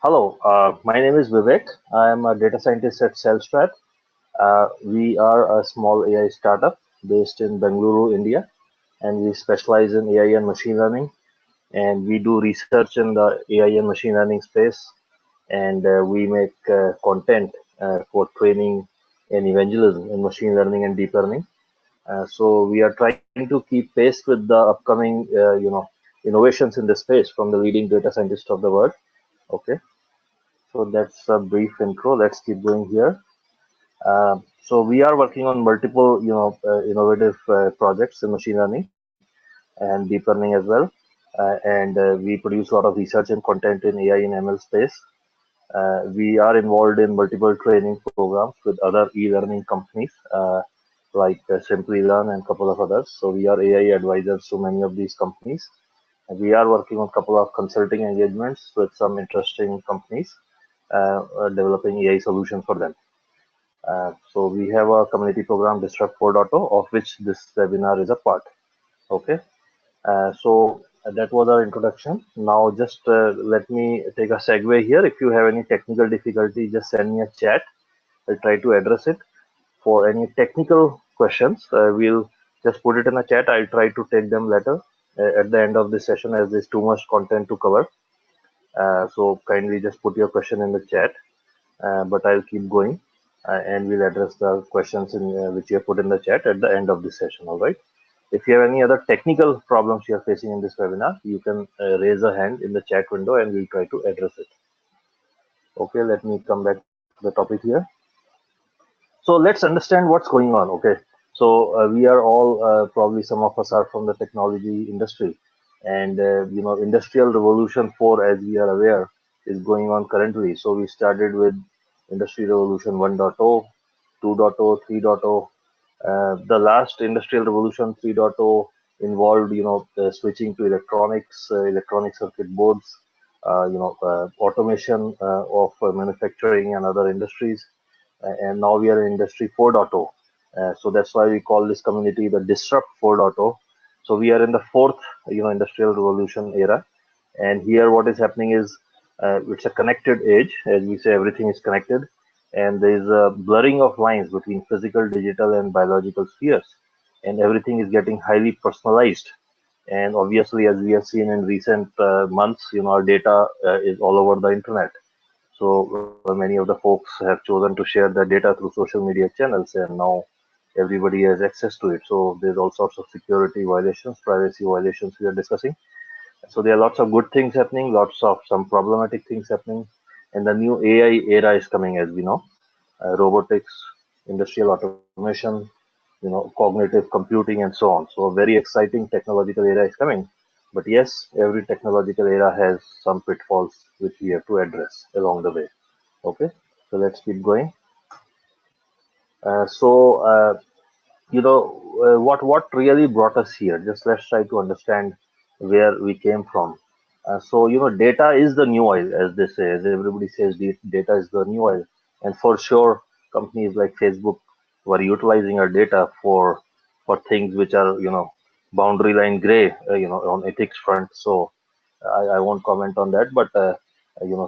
Hello, my name is Vivek. I am a data scientist at CellStrat. We are a small AI startup based in Bengaluru, India, and we specialize in AI and machine learning. And we do research in the AI and machine learning space, and we make content for training and evangelism in machine learning and deep learning. So we are trying to keep pace with the upcoming, innovations in this space from the leading data scientists of the world. Okay. So that's a brief intro. Let's keep going here. So we are working on multiple, innovative projects in machine learning and deep learning as well. And we produce a lot of research and content in AI and ML space. We are involved in multiple training programs with other e-learning companies like Simplilearn and a couple of others. So we are AI advisors to many of these companies. And we are working on a couple of consulting engagements with some interesting companies developing AI solutions for them. So we have a community program Disrupt 4.0 of which this webinar is a part. Okay. So that was our introduction. Now just let me take a segue here. If you have any technical difficulty, just send me a chat. I'll try to address it. For any technical questions, we'll just put it in a chat. I'll try to take them later at the end of this session as there's too much content to cover. So kindly just put your question in the chat, but I'll keep going and we'll address the questions which you have put in the chat at the end of this session. All right. If you have any other technical problems you are facing in this webinar, you can raise a hand in the chat window and we'll try to address it. Okay, let me come back to the topic here. So let's understand what's going on. Okay, so we are all probably some of us are from the technology industry, and industrial revolution 4, as we are aware, is going on currently. So we started with industry revolution 1.0, 2.0, 3.0. The last industrial revolution 3.0 involved switching to electronics, electronic circuit boards, automation of manufacturing and other industries, and now we are in industry 4.0. So that's why we call this community the Disrupt 4.0. So we are in the fourth industrial revolution era, and here what is happening is it's a connected age. As we say, everything is connected, and there is a blurring of lines between physical, digital, and biological spheres, and everything is getting highly personalized. And obviously, as we have seen in recent months, our data is all over the internet. So many of the folks have chosen to share their data through social media channels, and now everybody has access to it. So there's all sorts of security violations, privacy violations we are discussing. So there are lots of good things happening, lots of some problematic things happening, and the new AI era is coming, as we know. Robotics, industrial automation, cognitive computing, and so on. So a very exciting technological era is coming. But yes, every technological era has some pitfalls which we have to address along the way. Okay, so let's keep going. So what really brought us here? Just let's try to understand where we came from. So data is the new oil, as they say, as everybody says, data is the new oil, and for sure, companies like Facebook were utilizing our data for things which are boundary line gray, on ethics front. So I won't comment on that, but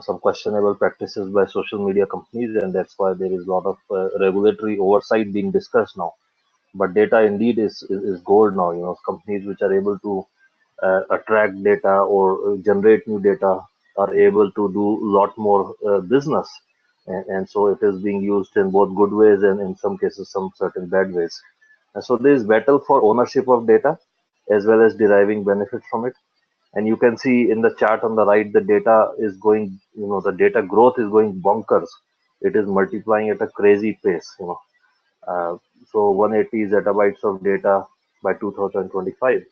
some questionable practices by social media companies, and that's why there is a lot of regulatory oversight being discussed now. But data indeed is gold now. Companies which are able to attract data or generate new data are able to do a lot more business, and so it is being used in both good ways and in some cases some certain bad ways. And so there is battle for ownership of data as well as deriving benefit from it. And you can see in the chart on the right, the data is going, the data growth is going bonkers. It is multiplying at a crazy pace. uh, so 180 zettabytes of data by 2025,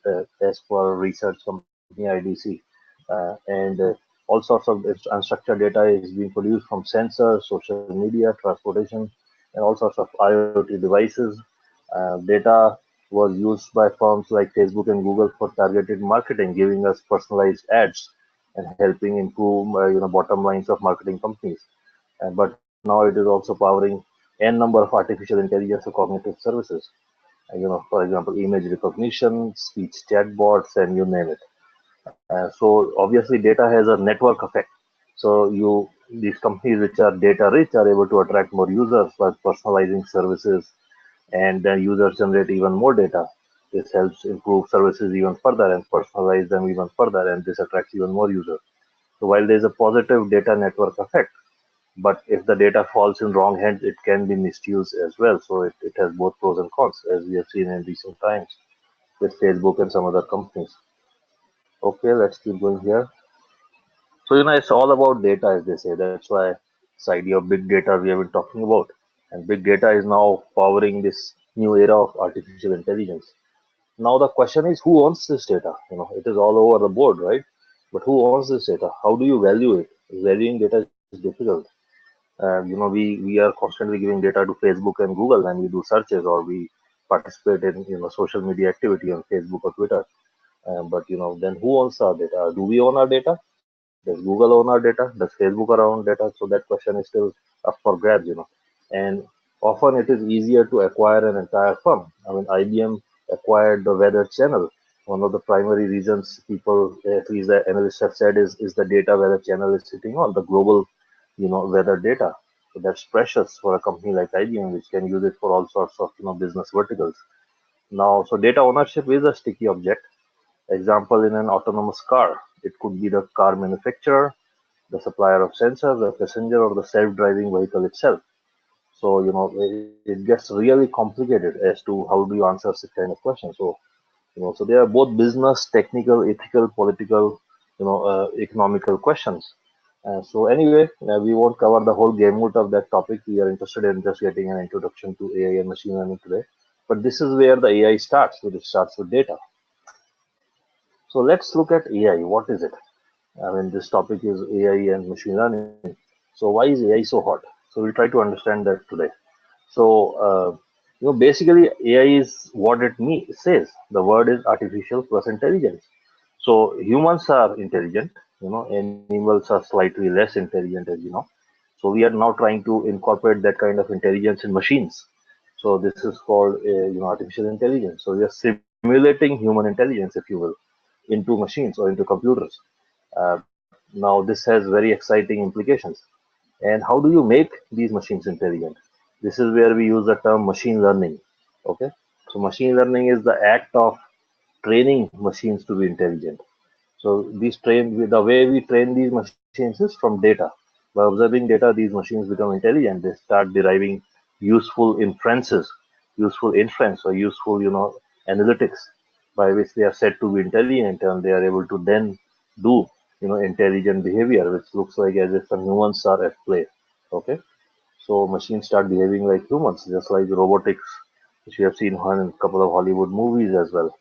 as per research company IDC. And all sorts of unstructured data is being produced from sensors, social media, transportation, and all sorts of IoT devices. Data was used by firms like Facebook and Google for targeted marketing, giving us personalized ads and helping improve, bottom lines of marketing companies. But now it is also powering n number of artificial intelligence or cognitive services. For example, image recognition, speech chatbots, and you name it. So obviously, data has a network effect. So these companies which are data rich are able to attract more users by personalizing services, and then users generate even more data. This helps improve services even further and personalize them even further, and this attracts even more users. So while there is a positive data network effect, but if the data falls in wrong hands, it can be misused as well. So it has both pros and cons, as we have seen in recent times with Facebook and some other companies. Okay, let's keep going here. So, it's all about data, as they say. That's why this idea of big data we have been talking about. And big data is now powering this new era of artificial intelligence. Now the question is, who owns this data? It is all over the board, right? But who owns this data? How do you value it? Valuing data is difficult. We are constantly giving data to Facebook and Google, and we do searches, or we participate in social media activity on Facebook or Twitter. But then who owns our data? Do we own our data? Does Google own our data? Does Facebook own data? So that question is still up for grabs. And often it is easier to acquire an entire firm. I mean, IBM acquired the Weather Channel. One of the primary reasons people, at least the analysts have said, is the data Weather Channel is sitting on, the global, weather data. So that's precious for a company like IBM, which can use it for all sorts of, business verticals. Now, so data ownership is a sticky object. Example, in an autonomous car, it could be the car manufacturer, the supplier of sensors, the passenger, or the self-driving vehicle itself. So, it gets really complicated as to how do you answer such kind of question. So, so they are both business, technical, ethical, political, economical questions. So anyway, we won't cover the whole gamut of that topic. We are interested in just getting an introduction to AI and machine learning today. But this is where the AI starts. It starts with data. So let's look at AI. What is it? I mean, this topic is AI and machine learning. So why is AI so hot? So we'll try to understand that today. So, basically, AI is what it says. The word is artificial plus intelligence. So humans are intelligent. Animals are slightly less intelligent, as you know. So we are now trying to incorporate that kind of intelligence in machines. So this is called, artificial intelligence. So we are simulating human intelligence, if you will, into machines or into computers. Now this has very exciting implications. And how do you make these machines intelligent? This is where we use the term machine learning. Okay. So machine learning is the act of training machines to be intelligent. So the way we train these machines is from data. By observing data, these machines become intelligent. They start deriving useful inferences, useful inference, or useful, analytics, by which they are said to be intelligent, and they are able to then do, intelligent behavior, which looks like as if the humans are at play. Okay. So machines start behaving like humans, just like robotics, which we have seen in a couple of Hollywood movies as well.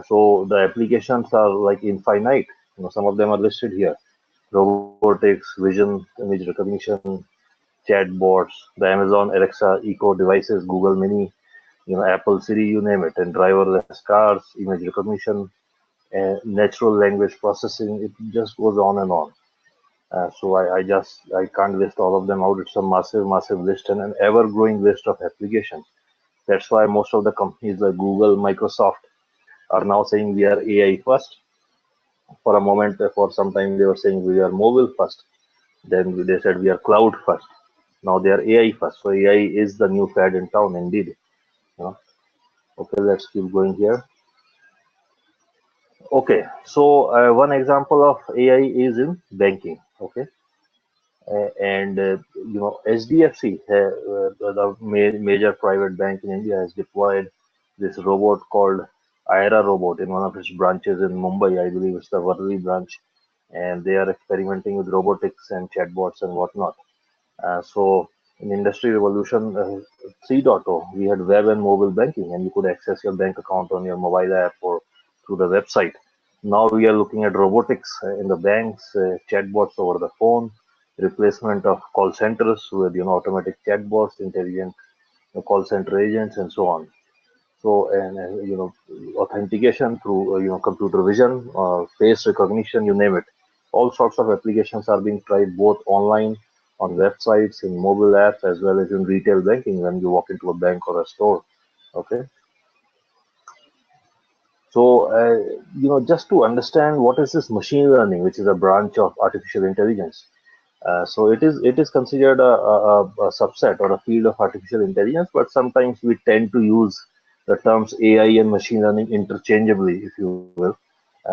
So the applications are like infinite. Some of them are listed here: robotics, vision, image recognition, chatbots, the Amazon Alexa Echo devices, Google Mini, Apple Siri, you name it, and driverless cars, image recognition, natural language processing. It just goes on and on. So I can't list all of them out. It's a massive, massive list and an ever-growing list of applications. That's why most of the companies like Google, Microsoft are now saying we are AI first. For a moment, for some time, they were saying we are mobile first. Then they said we are cloud first. Now they are AI first. So AI is the new fad in town, indeed. You know. Okay, let's keep going here. Okay, so one example of AI is in banking. Okay, and HDFC, the major private bank in India, has deployed this robot called IRA robot in one of its branches in Mumbai. I believe it's the Worli branch, and they are experimenting with robotics and chatbots and whatnot. So in Industry Revolution 3.0, we had web and mobile banking, and you could access your bank account on your mobile app or through the website. Now we are looking at robotics in the banks, chatbots over the phone, replacement of call centers with automatic chatbots, intelligent call center agents, and so on. So, and authentication through computer vision, face recognition, you name it. All sorts of applications are being tried both online, on websites, in mobile apps, as well as in retail banking when you walk into a bank or a store. Okay. So, just to understand what is this machine learning, which is a branch of artificial intelligence. So it is considered a subset or a field of artificial intelligence, but sometimes we tend to use the terms AI and machine learning interchangeably, if you will.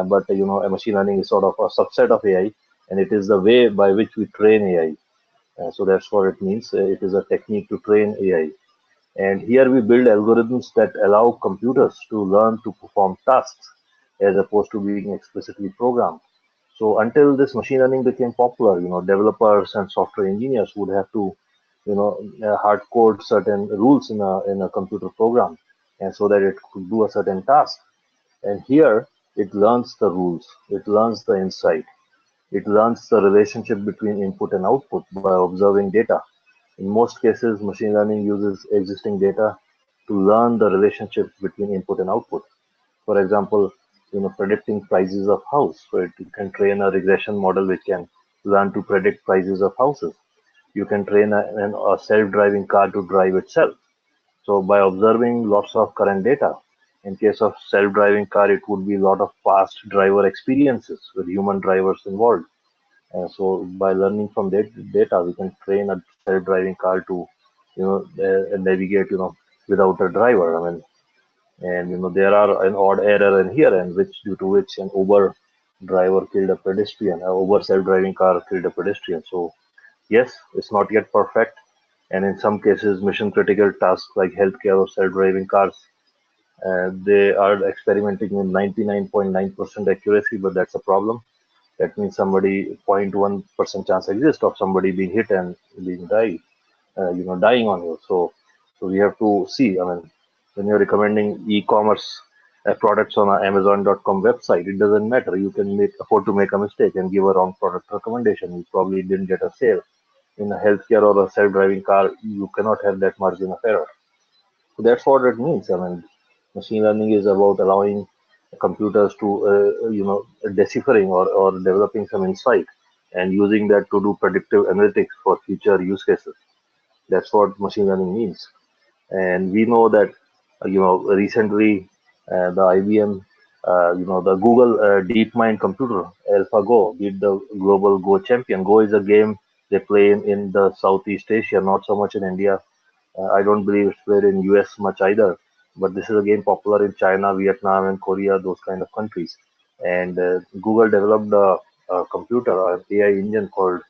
But a machine learning is sort of a subset of AI, and it is the way by which we train AI. So that's what it means. It is a technique to train AI. And here we build algorithms that allow computers to learn to perform tasks as opposed to being explicitly programmed. So until this machine learning became popular, developers and software engineers would have to, hard code certain rules in a computer program, and so that it could do a certain task. And here it learns the rules, it learns the insight, it learns the relationship between input and output by observing data. In most cases, machine learning uses existing data to learn the relationship between input and output. For example, predicting prices of house. So you can train a regression model which can learn to predict prices of houses. You can train a self-driving car to drive itself. So by observing lots of current data, in case of self-driving car, it would be a lot of past driver experiences with human drivers involved. So by learning from that data, we can train a self-driving car to, navigate, without a driver. And there are an odd error in here, and which due to which an Uber driver killed a pedestrian, a Uber self-driving car killed a pedestrian. So yes, it's not yet perfect, and in some cases, mission-critical tasks like healthcare or self-driving cars, they are experimenting with 99.9% accuracy, but that's a problem. That means somebody 0.1% chance exists of somebody being hit and being dying on you. So we have to see. When you're recommending e-commerce products on a Amazon.com website, it doesn't matter. You can afford to make a mistake and give a wrong product recommendation. You probably didn't get a sale. In a healthcare or a self-driving car, you cannot have that margin of error. So that's what it means. Machine learning is about allowing computers to, deciphering or developing some insight and using that to do predictive analytics for future use cases. That's what machine learning means. And we know that, recently the IBM, the Google DeepMind computer, AlphaGo, beat the global Go champion. Go is a game they play in the Southeast Asia, not so much in India. I don't believe it's played in US much either, but this is a game popular in China, Vietnam, and Korea, those kind of countries. And Google developed a computer, an AI engine called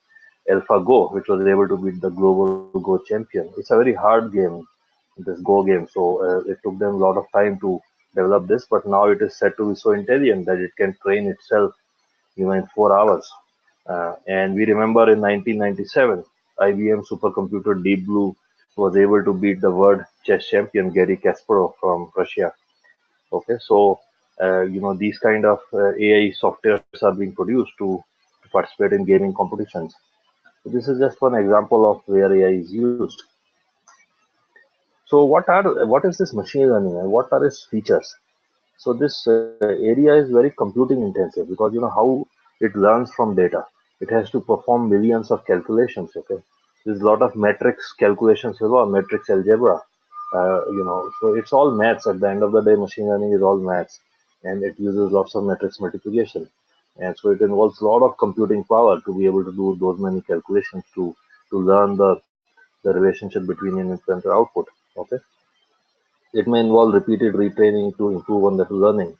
AlphaGo, which was able to beat the global Go champion. It's a very hard game, this Go game, so it took them a lot of time to develop this, but now it is said to be so intelligent that it can train itself, in 4 hours. And we remember in 1997, IBM supercomputer Deep Blue was able to beat the world chess champion Garry Kasparov from Russia. Okay, so these kind of AI softwares are being produced to participate in gaming competitions. So this is just one example of where AI is used. So what is this machine learning and what are its features? So this area is very computing intensive because how it learns from data. It has to perform millions of calculations. Okay, there's a lot of matrix calculations as well, matrix algebra. So it's all maths. At the end of the day, machine learning is all maths, and it uses lots of matrix multiplication, and so it involves a lot of computing power to be able to do those many calculations to learn the relationship between input and output. Okay, it may involve repeated retraining to improve on that learning.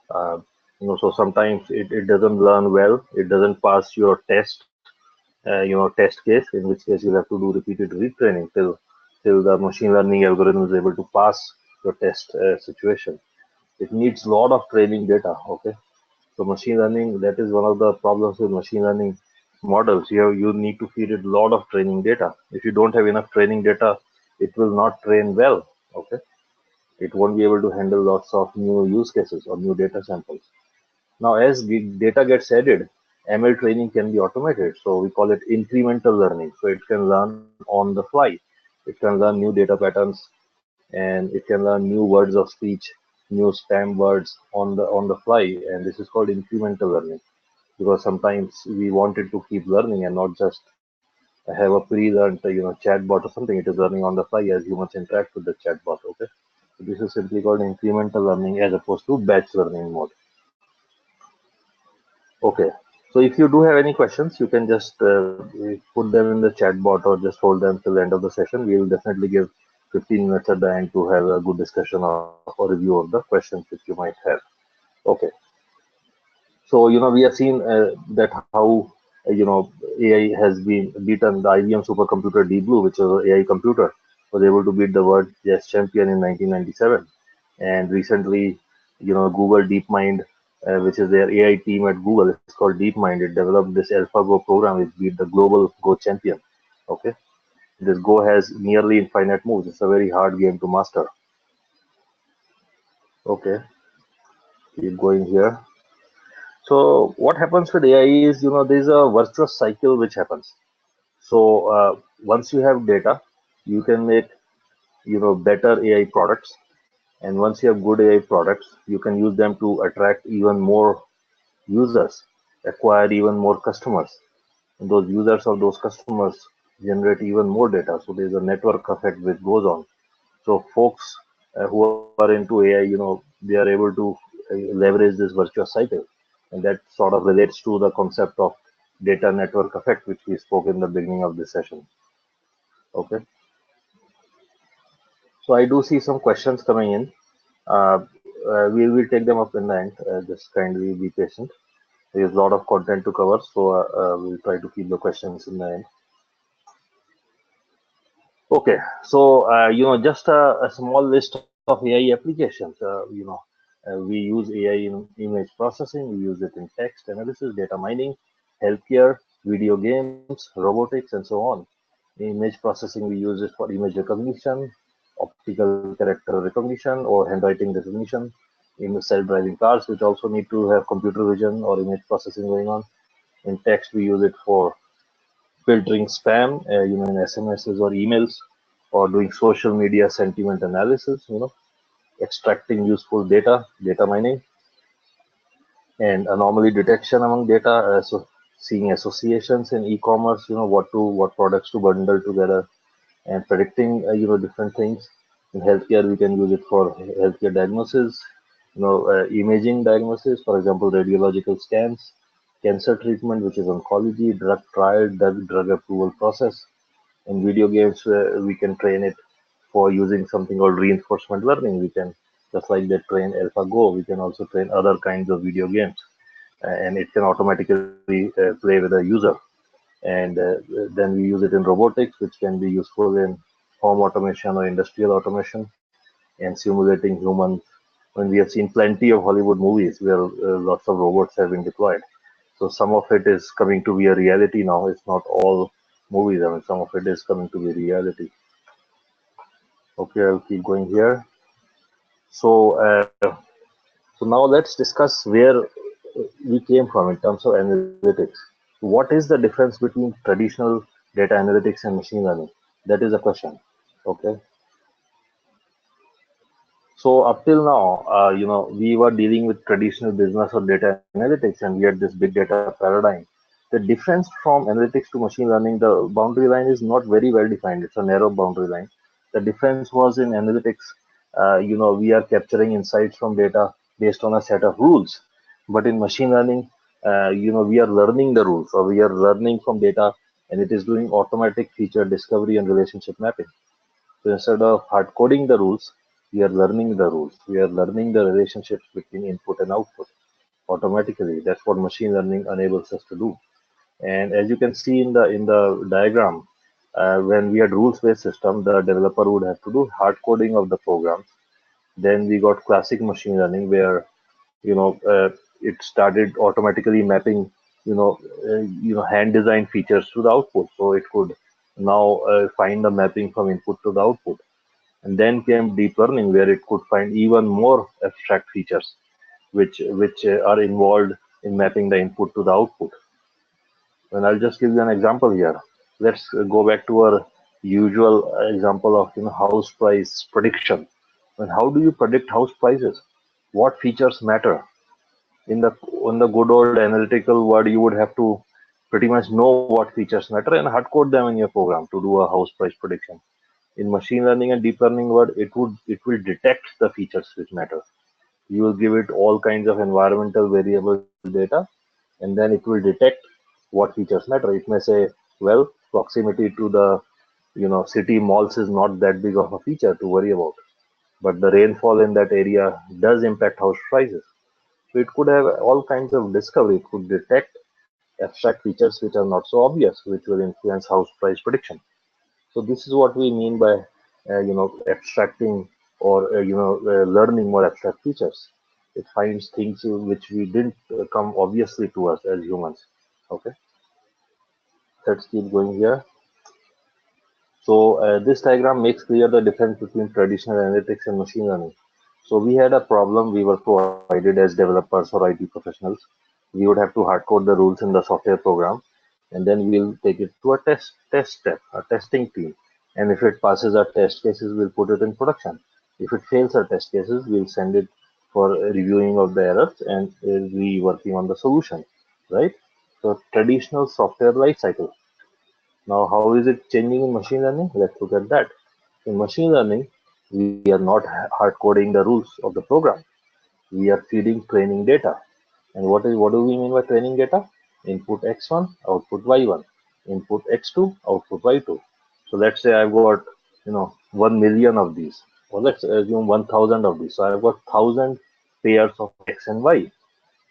uh, so sometimes it doesn't learn well, it doesn't pass your test, test case, in which case you'll have to do repeated retraining till the machine learning algorithm is able to pass your test situation. It needs a lot of training data. Okay, so machine learning, that is one of the problems with machine learning models. You need to feed it a lot of training data. If you don't have enough training data, it will not train well. Okay, it won't be able to handle lots of new use cases or new data samples. Now, as data gets added, ML training can be automated. So we call it incremental learning. So it can learn on the fly. It can learn new data patterns, and it can learn new words of speech, new spam words on the fly. And this is called incremental learning because sometimes we want it to keep learning and not just have a pre-learned, chatbot or something. It is learning on the fly as humans interact with the chatbot. Okay, so this is simply called incremental learning as opposed to batch learning mode. Okay. So if you do have any questions, you can just put them in the chat bot or just hold them till the end of the session. We will definitely give 15 minutes at the end to have a good discussion or review of the questions which you might have. Okay. So, we have seen that how, AI has been beaten the IBM supercomputer Deep Blue, which was an AI computer, was able to beat the world chess champion in 1997. And recently, Google DeepMind, which is their AI team at Google, it's called DeepMind. It developed this AlphaGo program which beat the global Go champion. Okay. This Go has nearly infinite moves. It's a very hard game to master. Okay. Keep going here. So what happens with AI is, there's a virtuous cycle which happens. So once you have data, you can make, better AI products. And once you have good AI products, you can use them to attract even more users, acquire even more customers. And those users of those customers generate even more data. So there's a network effect which goes on. So folks who are into AI, they are able to leverage this virtuous cycle, and that sort of relates to the concept of data network effect, which we spoke in the beginning of this session. Okay, so I do see some questions coming in. We will take them up in the end. Just kindly be patient. There is a lot of content to cover, so we'll try to keep the questions in the end. Okay, so just a small list of AI applications. We use AI in image processing. We use it in text analysis, data mining, healthcare, video games, robotics, and so on. In image processing, we use it for image recognition, optical character recognition, or handwriting recognition. In self-driving cars, which also need to have computer vision or image processing going on. In text, we use it for filtering spam, in SMSs or emails, or doing social media sentiment analysis, extracting useful data, data mining, and anomaly detection among data. So seeing associations in e-commerce, what products to bundle together, and predicting, different things. In healthcare, we can use it for healthcare diagnosis, imaging diagnosis, for example, radiological scans, cancer treatment, which is oncology, drug trial, drug approval process. In video games, we can train it for using something called reinforcement learning. We can, just like they train AlphaGo, we can also train other kinds of video games, and it can automatically play with a user. And then we use it in robotics, which can be useful in home automation or industrial automation, and simulating humans. When we have seen plenty of Hollywood movies where lots of robots have been deployed. So some of it is coming to be a reality now. It's not all movies. I mean, some of it is coming to be reality. Okay, I'll keep going here. So, so now let's discuss where we came from in terms of analytics. What is the difference between traditional data analytics and machine learning? That is a question. Okay. So up till now, we were dealing with traditional business or data analytics, and we had this big data paradigm. The difference from analytics to machine learning, the boundary line is not very well defined. It's a narrow boundary line. The difference was in analytics, we are capturing insights from data based on a set of rules. But in machine learning, we are learning the rules, or we are learning from data, and it is doing automatic feature discovery and relationship mapping. So instead of hard coding the rules, we are learning the rules. We are learning the relationships between input and output automatically. That's what machine learning enables us to do. And as you can see in the diagram, when we had rules-based system, the developer would have to do hard coding of the programs. Then we got classic machine learning where it started automatically mapping hand designed features to the output. So it could now find the mapping from input to the output. And then came deep learning, where it could find even more abstract features, which are involved in mapping the input to the output. And I'll just give you an example here. Let's go back to our usual example of house price prediction. And how do you predict house prices? What features matter? In the good old analytical world, you would have to pretty much know what features matter and hard code them in your program to do a house price prediction. In machine learning and deep learning world, it will detect the features which matter. You will give it all kinds of environmental variable data, and then it will detect what features matter. It may say, well, proximity to the city malls is not that big of a feature to worry about, but the rainfall in that area does impact house prices. So it could have all kinds of discovery. It could detect abstract features which are not so obvious, which will influence house price prediction. So this is what we mean by abstracting or learning more abstract features. It finds things which we didn't come obviously to us as humans. Okay, let's keep going here. So this diagram makes clear the difference between traditional analytics and machine learning. So we had a problem we were provided as developers or IT professionals. We would have to hard code the rules in the software program, and then we'll take it to a test step, a testing team. And if it passes our test cases, we'll put it in production. If it fails our test cases, we'll send it for reviewing of the errors and we working on the solution, right? So traditional software life cycle. Now, how is it changing in machine learning? Let's look at that. In machine learning, we are not hard coding the rules of the program. We are feeding training data. And what do we mean by training data? Input x1, output y1. Input x2, output y2. So let's say I've got 1 million of these, or let's assume 1,000 of these. So I've got 1,000 pairs of x and y.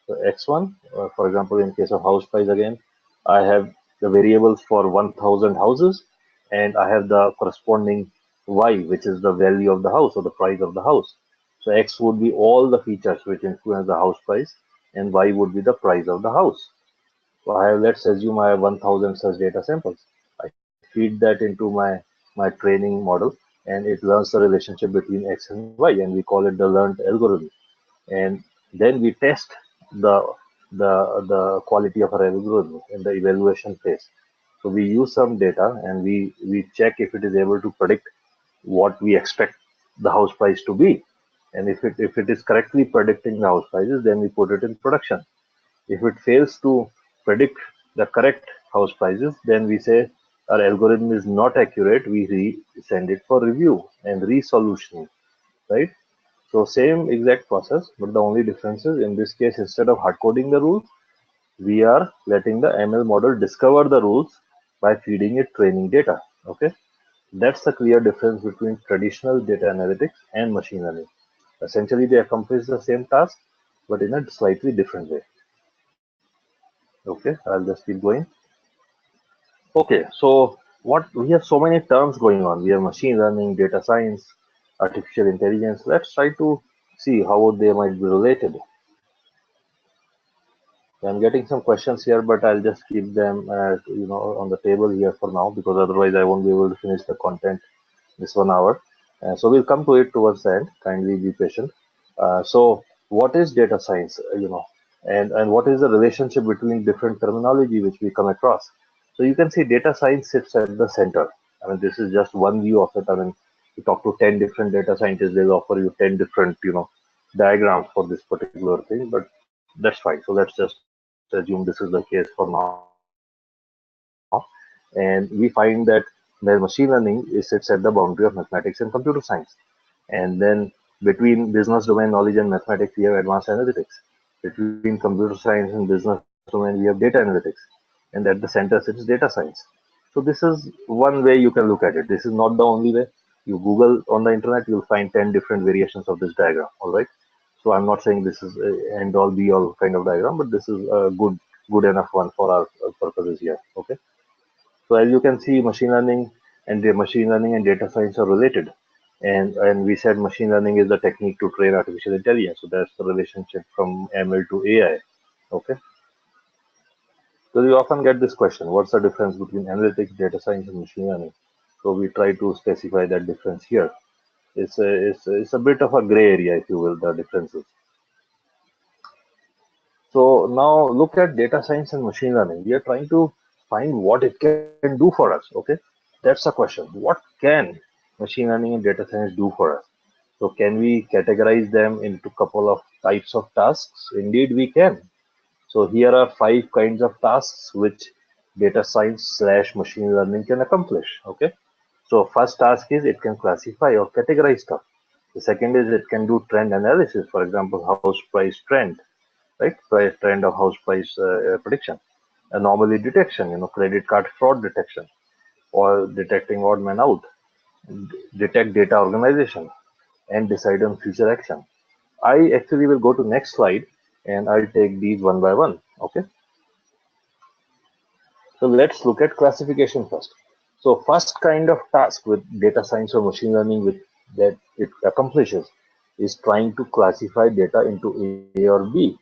So x1, for example, in case of house price again, I have the variables for 1,000 houses, and I have the corresponding y, which is the value of the house or the price of the house. So x would be all the features which influence the house price, and y would be the price of the house. So let's assume I have 1,000 such data samples. I feed that into my training model, and it learns the relationship between x and y, and we call it the learned algorithm. And then we test the the quality of our algorithm in the evaluation phase. So we use some data and we check if it is able to predict what we expect the house price to be. And if it is correctly predicting the house prices, then we put it in production. If it fails to predict the correct house prices, then we say our algorithm is not accurate. We send it for review and resolution, right? So same exact process, but the only difference is in this case, instead of hard coding the rules, we are letting the ML model discover the rules by feeding it training data. Okay, that's the clear difference between traditional data analytics and machine learning. Essentially, they accomplish the same task, but in a slightly different way. Okay, I'll just keep going. Okay, so what we have so many terms going on. We have machine learning, data science, artificial intelligence. Let's try to see how they might be related. I'm getting some questions here, but I'll just keep them on the table here for now because otherwise I won't be able to finish the content this 1 hour. So we'll come to it towards the end. Kindly be patient. So what is data science? And what is the relationship between different terminology which we come across? So you can see data science sits at the center. I mean, this is just one view of it. I mean, you talk to 10 different data scientists, they'll offer you 10 different, diagrams for this particular thing, but that's fine. So let's just assume this is the case for now. And we find that where machine learning sits at the boundary of mathematics and computer science. And then between business domain knowledge and mathematics, we have advanced analytics. Between computer science and business domain, we have data analytics. And at the center sits data science. So this is one way you can look at it. This is not the only way. You Google on the internet, you'll find 10 different variations of this diagram. All right. So I'm not saying this is end all be all kind of diagram, but this is a good enough one for our purposes here. Okay. So as you can see, machine learning and data science are related. And we said machine learning is the technique to train artificial intelligence. So that's the relationship from ML to AI. Okay. So we often get this question: what's the difference between analytics, data science, and machine learning? So we try to specify that difference here. It's a bit of a gray area, if you will, the differences. So now look at data science and machine learning. We are trying to find what it can do for us. Okay, that's the question. What can machine learning and data science do for us? So can we categorize them into couple of types of tasks? Indeed, we can. So here are 5 kinds of tasks which data science slash machine learning can accomplish. Okay. So first task is it can classify or categorize stuff. The second is it can do trend analysis. For example, house price trend. right? Trend of house price prediction, anomaly detection, credit card fraud detection, or detecting odd man out, detect data organization, and decide on future action. I actually will go to next slide and I'll take these one by one. Okay. So let's look at classification first. So first kind of task with data science or machine learning with that it accomplishes is trying to classify data into A or B.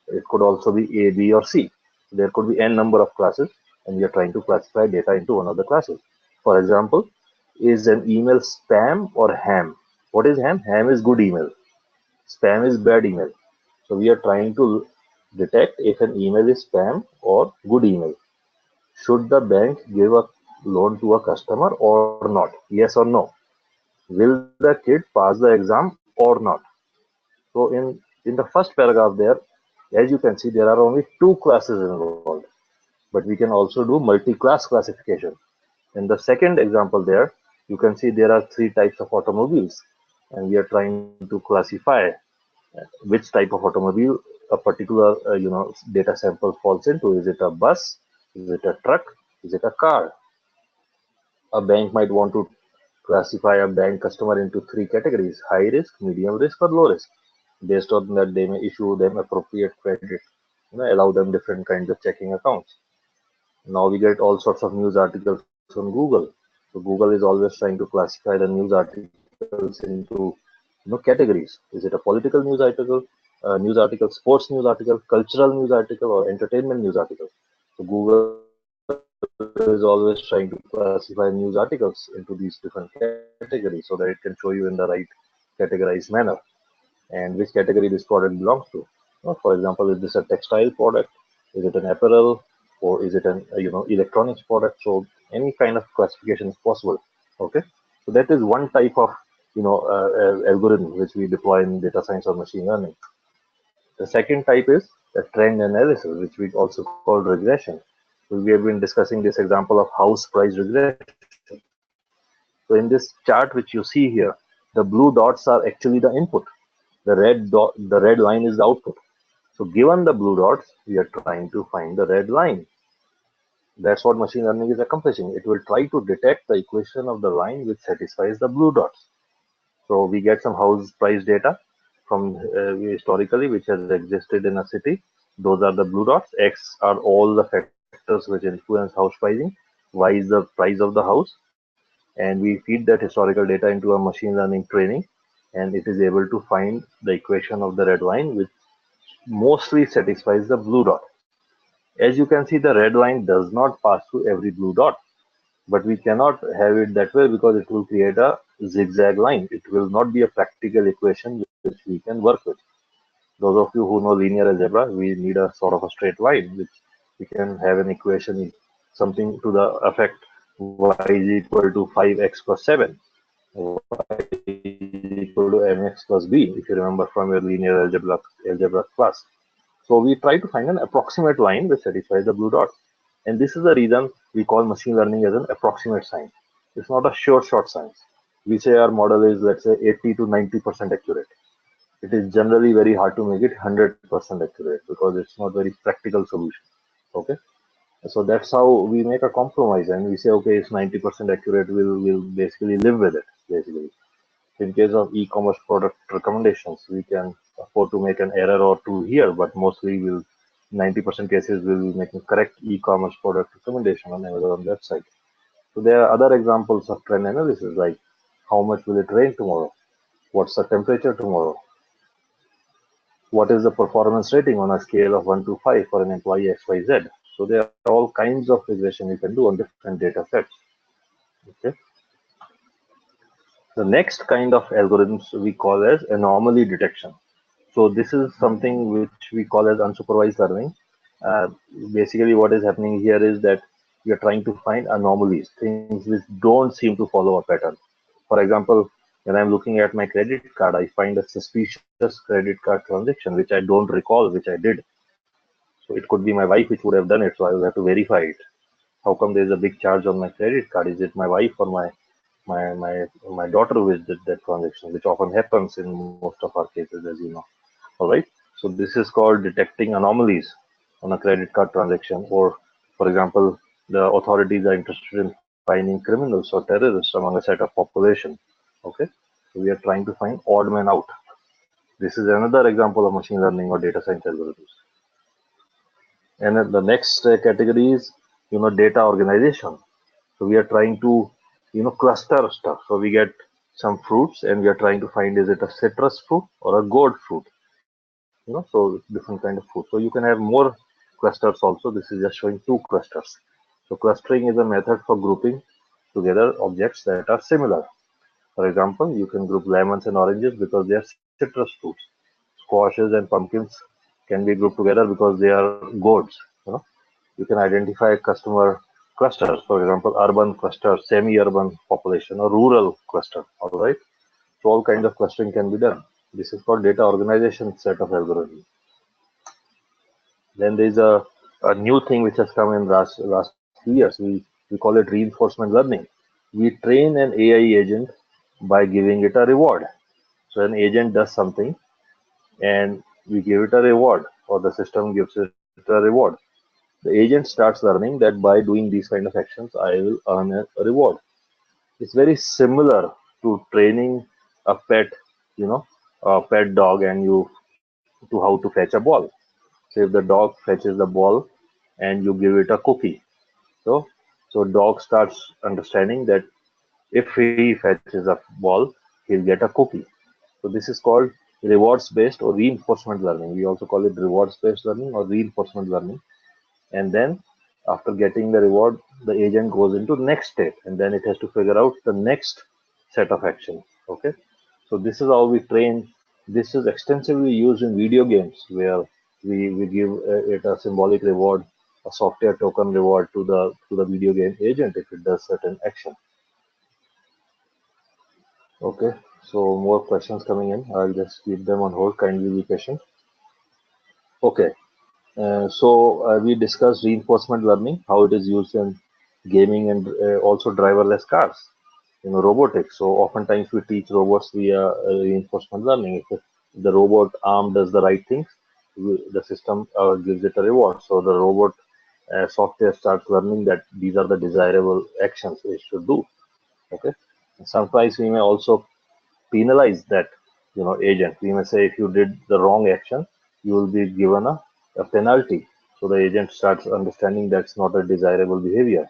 It could also be A, B, or C. There could be n number of classes, and we are trying to classify data into one of the classes. For example, is an email spam or ham? What is ham? Ham is good email. Spam is bad email. So we are trying to detect if an email is spam or good email. Should the bank give a loan to a customer or not? Yes or no? Will the kid pass the exam or not? So in the first paragraph there, as you can see, there are only two classes involved, but we can also do multi-class classification. In the second example there, you can see there are three types of automobiles, and we are trying to classify which type of automobile a particular data sample falls into. Is it a bus? Is it a truck? Is it a car? A bank might want to classify a bank customer into three categories: high risk, medium risk, or low risk. Based on that, they may issue them appropriate credit, allow them different kinds of checking accounts. Now we get all sorts of news articles on Google. So Google is always trying to classify the news articles into categories. Is it a political news article, sports news article, cultural news article, or entertainment news article? So Google is always trying to classify news articles into these different categories so that it can show you in the right categorized manner and which category this product belongs to. For example, is this a textile product? Is it an apparel? Or is it an electronics product? So any kind of classification is possible. Okay, so that is one type of algorithm which we deploy in data science or machine learning. The second type is the trend analysis, which we also call regression. So we have been discussing this example of house price regression. So in this chart which you see here, the blue dots are actually the input. The red line is the output. So given the blue dots, we are trying to find the red line. That's what machine learning is accomplishing. It will try to detect the equation of the line which satisfies the blue dots. So we get some house price data from historically which has existed in a city. Those are the blue dots. X are all the factors which influence house pricing. Y is the price of the house. And we feed that historical data into a machine learning training, and it is able to find the equation of the red line which mostly satisfies the blue dot. As you can see, the red line does not pass through every blue dot, but we cannot have it that way because it will create a zigzag line. It will not be a practical equation which we can work with. Those of you who know linear algebra, we need a sort of a straight line which we can have an equation something to the effect y is equal to 5x plus 7, y is equal to mx plus b, if you remember from your linear algebra class. So we try to find an approximate line which satisfies the blue dots. And this is the reason we call machine learning as an approximate science. It's not a short science. We say our model is, let's say, 80 to 90% accurate. It is generally very hard to make it 100% accurate because it's not very practical solution. Okay. So that's how we make a compromise and we say, okay, it's 90% accurate. We'll basically live with it. Basically, in case of e-commerce product recommendations, we can afford to make an error or two here, but mostly we'll 90% cases we'll be making correct e-commerce product recommendation on Amazon website. So there are other examples of trend analysis like how much will it rain tomorrow? What's the temperature tomorrow? What is the performance rating on a scale of 1 to 5 for an employee XYZ? So there are all kinds of regression you can do on different data sets. Okay. The next kind of algorithms we call as anomaly detection. So this is something which we call as unsupervised learning. Uh, Basically, what is happening here is that we are trying to find anomalies, things which don't seem to follow a pattern. For example, when I'm looking at my credit card, I find a suspicious credit card transaction which I don't recall, which I did. So it could be my wife which would have done it, so I will have to verify it. How come there is a big charge on my credit card? Is it my wife or my daughter who did that transaction, which often happens in most of our cases, as you know. All right. So this is called detecting anomalies on a credit card transaction, or for example, the authorities are interested in finding criminals or terrorists among a set of population. Okay, so we are trying to find odd man out. This is another example of machine learning or data science algorithms. And then the next category is, data organization. So we are trying to, cluster stuff. So we get some fruits and we are trying to find, is it a citrus fruit or a gourd fruit? So different kind of fruit. So you can have more clusters also. This is just showing two clusters. So clustering is a method for grouping together objects that are similar. For example, you can group lemons and oranges because they are citrus fruits. Squashes and pumpkins can be grouped together because they are gourds. You can identify customer clusters, for example, urban cluster, semi-urban population, or rural cluster. All right. So all kind of clustering can be done. This is called data organization set of algorithms. Then there is a new thing which has come in last few years. We call it reinforcement learning. We train an AI agent by giving it a reward. So an agent does something and we give it a reward, or the system gives it a reward. The agent starts learning that by doing these kind of actions, I will earn a reward. It's very similar to training a pet, you know, a pet dog, and you to how to fetch a ball. So if the dog fetches the ball and you give it a cookie, so dog starts understanding that if he fetches a ball, he'll get a cookie. So this is called rewards based or reinforcement learning. We also call it rewards based learning or reinforcement learning. And then after getting the reward, the agent goes into next step, and then it has to figure out the next set of actions. Okay, so this is how we train. This is extensively used in video games where we give it a symbolic reward, a software token reward to the video game agent if it does certain action. Okay, so more questions coming in. I'll just keep them on hold. Kindly be patient. Okay, so we discussed reinforcement learning, how it is used in gaming and also driverless cars, robotics. So oftentimes we teach robots via reinforcement learning. If the robot arm does the right things, the system gives it a reward. So the robot software starts learning that these are the desirable actions it should do. Okay. Sometimes we may also penalize that agent. We may say if you did the wrong action, you will be given a penalty. So the agent starts understanding that's not a desirable behavior.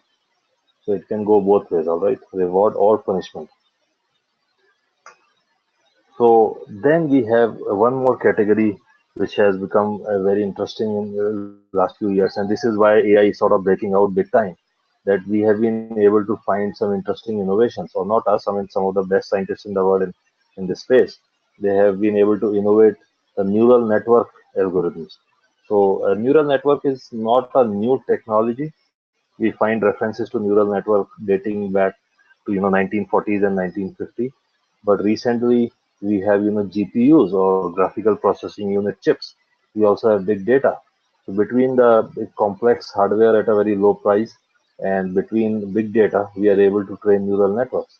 So it can go both ways, all right, reward or punishment. So then we have one more category which has become very interesting in the last few years, and this is why AI is sort of breaking out big time. That we have been able to find some interesting innovations, or not us. I mean, some of the best scientists in the world in this space. They have been able to innovate the neural network algorithms. So a neural network is not a new technology. We find references to neural network dating back to 1940s and 1950, but recently we have GPUs or graphical processing unit chips. We also have big data. So between the big complex hardware at a very low price and between big data, we are able to train neural networks.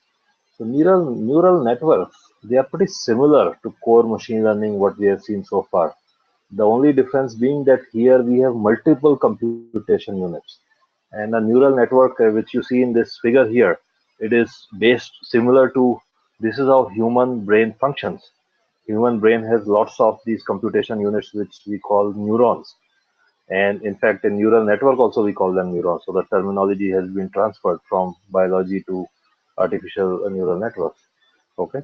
So neural networks, they are pretty similar to core machine learning what we have seen so far. The only difference being that here we have multiple computation units. And a neural network, which you see in this figure here, it is based similar to, this is how human brain functions. Human brain has lots of these computation units which we call neurons. And in fact, in neural network also we call them neurons. So the terminology has been transferred from biology to artificial neural networks. Okay.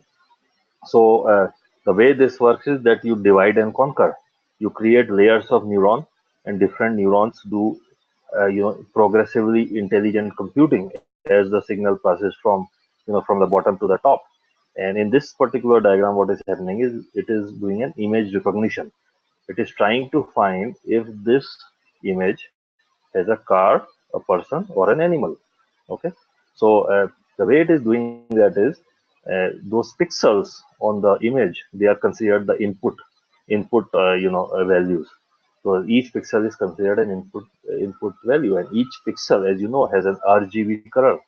So the way this works is that you divide and conquer. You create layers of neuron, and different neurons do progressively intelligent computing as the signal passes from the bottom to the top. And in this particular diagram, what is happening is it is doing an image recognition. It is trying to find if this image has a car, a person, or an animal. Okay, so the way it is doing that is those pixels on the image, they are considered the input values. So each pixel is considered an input value, and each pixel, as you know, has an RGB color,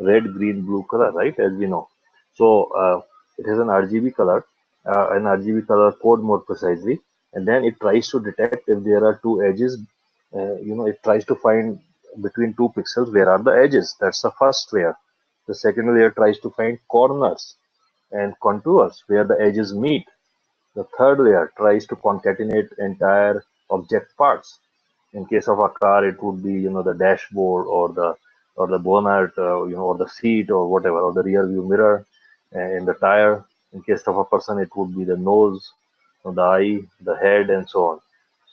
red, green, blue color, right? As we know. So it has an RGB color code more precisely, and then it tries to detect if there are two edges. It tries to find between two pixels where are the edges. That's the first layer. The second layer tries to find corners and contours where the edges meet. The third layer tries to concatenate entire object parts. In case of a car, it would be the dashboard or the bonnet, or the seat or whatever, or the rear view mirror, and the tire. In case of a person, it would be the nose, the eye, the head, and so on.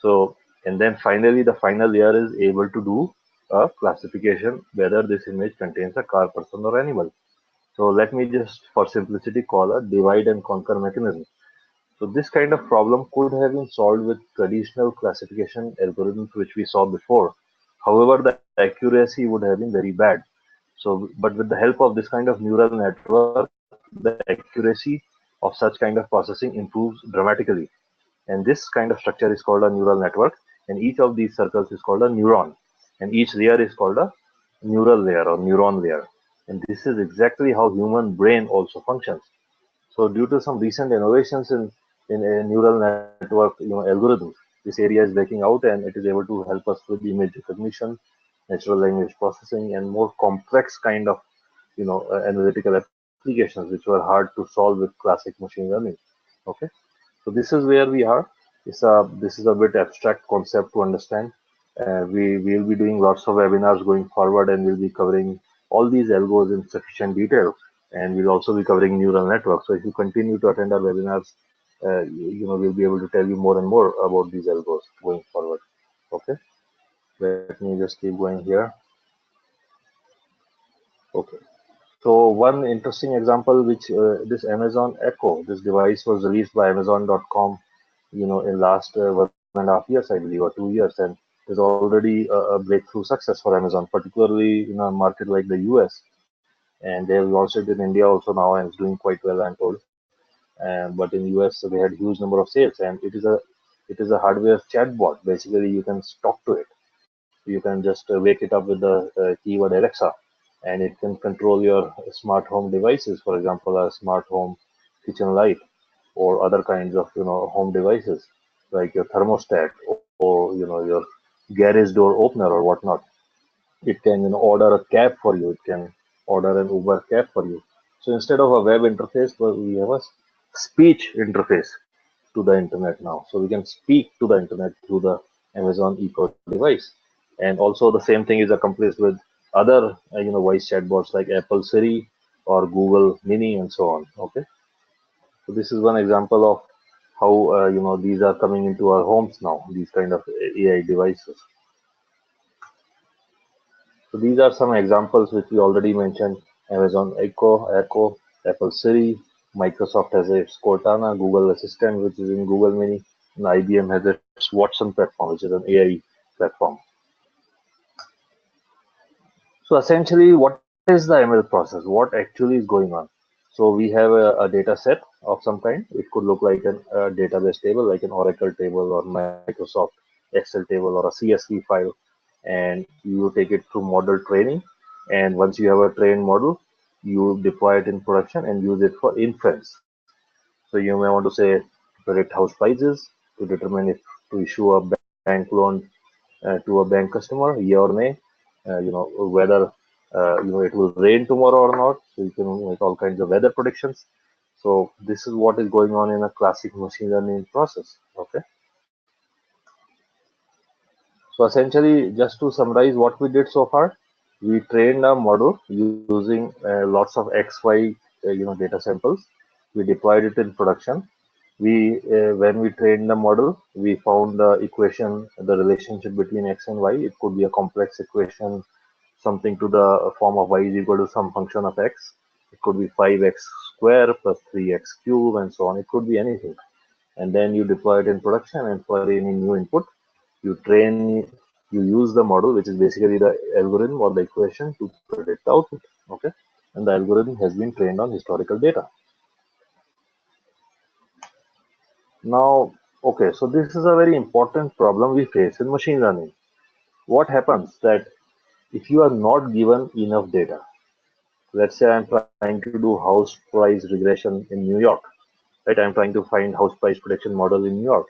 So, and then finally, the final layer is able to do a classification whether this image contains a car, person, or animal. So let me just, for simplicity, call a divide and conquer mechanism. So this kind of problem could have been solved with traditional classification algorithms which we saw before. However, the accuracy would have been very bad. So, but with the help of this kind of neural network, the accuracy of such kind of processing improves dramatically. And this kind of structure is called a neural network, and each of these circles is called a neuron, and each layer is called a neural layer or neuron layer. And this is exactly how human brain also functions. So due to some recent innovations in a neural network, algorithms, this area is breaking out and it is able to help us with image recognition, natural language processing, and more complex kind of analytical applications which were hard to solve with classic machine learning. Okay, so this is where we are. This is a bit abstract concept to understand. We will be doing lots of webinars going forward, and we'll be covering all these algos in sufficient detail. And we'll also be covering neural networks. So if you continue to attend our webinars, we'll be able to tell you more and more about these algos going forward. Okay, let me just keep going here. Okay. So one interesting example, which this Amazon Echo, this device was released by Amazon.com, in last 1.5 years, I believe, or 2 years, and there's already a breakthrough success for Amazon, particularly in a market like the US, and they have launched it in India also now, and it's doing quite well, I'm told. But in US, they had huge number of sales, and it is a hardware chatbot. Basically, you can talk to it. You can just wake it up with the keyword Alexa, and it can control your smart home devices, for example, a smart home kitchen light or other kinds of home devices like your thermostat or your garage door opener or whatnot. It can order a cab for you. It can order an Uber cab for you. So instead of a web interface, well, we have a speech interface to the internet now. So we can speak to the internet through the Amazon Echo device. And also the same thing is accomplished with other voice chatbots like Apple Siri or Google Mini and so on. Okay, so this is one example of how these are coming into our homes now, these kind of AI devices. So these are some examples which we already mentioned: Amazon Echo, Apple Siri, Microsoft has its Cortana, Google Assistant, which is in Google Mini, and IBM has its Watson platform, which is an AI platform. So essentially, what is the ML process? What actually is going on? So we have a data set of some kind. It could look like a database table, like an Oracle table or Microsoft Excel table or a CSV file, and you take it through model training. And once you have a trained model, you deploy it in production and use it for inference. So you may want to say predict house prices to determine if to issue a bank loan to a bank customer, yeah or nay. Whether it will rain tomorrow or not. So you can make all kinds of weather predictions. So this is what is going on in a classic machine learning process. Okay. So essentially, just to summarize what we did so far, we trained a model using lots of XY data samples. We deployed it in production. When we trained the model, we found the equation, the relationship between x and y. It could be a complex equation, something to the form of y is equal to some function of x. It could be 5x square plus 3x cube and so on. It could be anything. And then you deploy it in production, and for any new input, you use the model, which is basically the algorithm or the equation to predict the output. Okay, and the algorithm has been trained on historical data. Now, okay, so this is a very important problem we face in machine learning. What happens that if you are not given enough data, let's say I'm trying to do house price regression in New York, right? I'm trying to find house price prediction model in New York.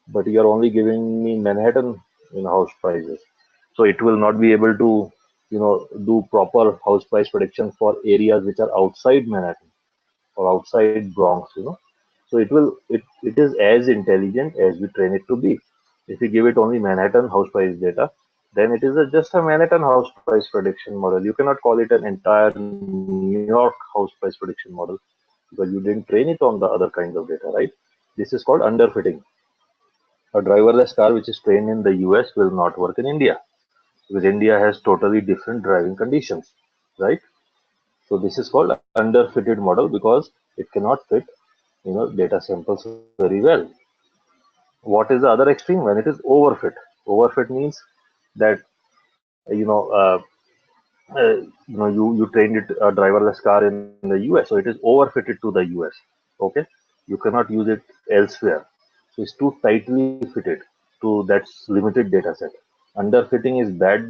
but you're only giving me Manhattan house prices. So it will not be able to, do proper house price prediction for areas which are outside Manhattan or outside Bronx. So it is as intelligent as we train it to be. If you give it only Manhattan house price data, then it is just a Manhattan house price prediction model. You cannot call it an entire New York house price prediction model because you didn't train it on the other kinds of data, right? This is called underfitting. A driverless car which is trained in the US will not work in India because India has totally different driving conditions, right? So this is called underfitted model because it cannot fit, data samples very well. What is the other extreme? When it is overfit. Overfit means that, you trained it a driverless car in the US, so it is overfitted to the US. Okay, you cannot use it elsewhere. So it's too tightly fitted to that limited data set. Underfitting is bad